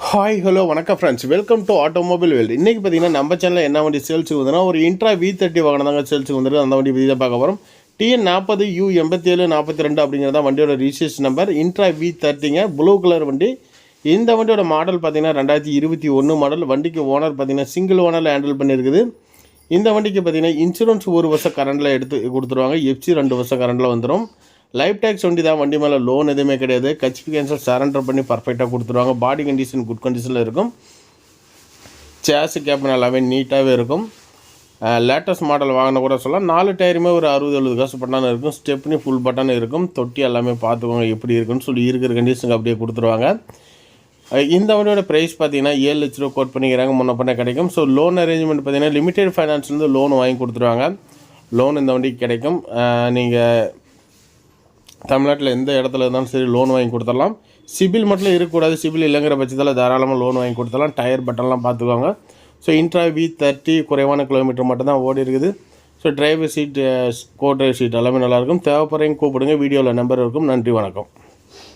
Hi hello வணக்கம் friends, welcome to automobile world. இன்றைக்கி பார்த்தீங்கன்னா நம்ம சேனலில் என்ன வண்டி சேல்ஸுக்கு வந்துன்னா ஒரு இன்ட்ரா V30 வாகனம் தாங்க சேல்ஸுக்கு வந்துருக்கு. அந்த வண்டி பற்றி தான் பார்க்க போகிறோம். TN40U8742 அப்படிங்கிறதா வண்டியோட ரிஜிஸ்ட்ரேஷன் நம்பர். இன்ட்ரா V30ங்க, ப்ளூ கலர் வண்டி. இந்த வண்டியோட மாடல் பார்த்தீங்கன்னா 2021 மாடல். வண்டிக்கு ஓனர் பார்த்தீங்கன்னா சிங்கிள் ஓனரில் ஹேண்டில் பண்ணியிருக்குது. இந்த வண்டிக்கு பார்த்தீங்கன்னா இன்சூரன்ஸ் 1 வருஷம் கரண்டில் எடுத்து கொடுத்துருவாங்க. FC 2 வருஷம் கரண்டில் வந்துடும். லைஃப் டேக்ஸ் வண்டி தான், வண்டி மேலே லோன் எதுவுமே கிடையாது. கட்சி கேன்சல் சரண்டர் பண்ணி பர்ஃபெக்டாக கொடுத்துருவாங்க. பாடி கண்டிஷன் குட் கண்டிஷனில் இருக்கும். சேஸு கேப் எல்லாமே நீட்டாகவே இருக்கும். லேட்டஸ்ட் மாடல் வாங்கின கூட சொல்லலாம். 4 டயருமே ஒரு 60-70 காசு பட்டான இருக்கும். ஸ்டெப்னி ஃபுல் பட்டன் இருக்கும். தொட்டி எல்லாமே பார்த்துக்கோங்க எப்படி இருக்குன்னு சொல்லி இருக்கிற கண்டிஷனுக்கு அப்படியே கொடுத்துருவாங்க. இந்த வண்டியோட ப்ரைஸ் பார்த்தீங்கன்னா 7 லட்ச ரூபா கோட் பண்ணிக்கிறாங்க. முன்ன பண்ண கிடைக்கும். ஸோ லோன் அரேஞ்ச்மெண்ட் பார்த்தீங்கன்னா லிமிடெட் ஃபைனான்ஸ்லேருந்து லோன் வாங்கி கொடுத்துருவாங்க. லோன் இந்த வண்டிக்கு கிடைக்கும். நீங்கள் தமிழ்நாட்டில் எந்த இடத்துல இருந்தாலும் சரி லோன் வாங்கி கொடுத்துடலாம். சிபில் மட்டும் இருக்கக்கூடாது. சிபில் இல்லைங்கிற பட்சத்தில் தாராளமாக லோன் வாங்கி கொடுத்துடலாம். டயர் பட்டன்லாம் பார்த்துக்கோங்க. ஸோ இன்ட்ரா V30 குறைவான கிலோமீட்டர் மட்டும் தான் ஓடி இருக்குது. So driver seat, co driver seat எல்லாமே நல்லாயிருக்கும். தேவைப்படுறவங்க கூப்பிடுங்க. வீடியோவில் நம்பர் இருக்கும். நன்றி, வணக்கம்.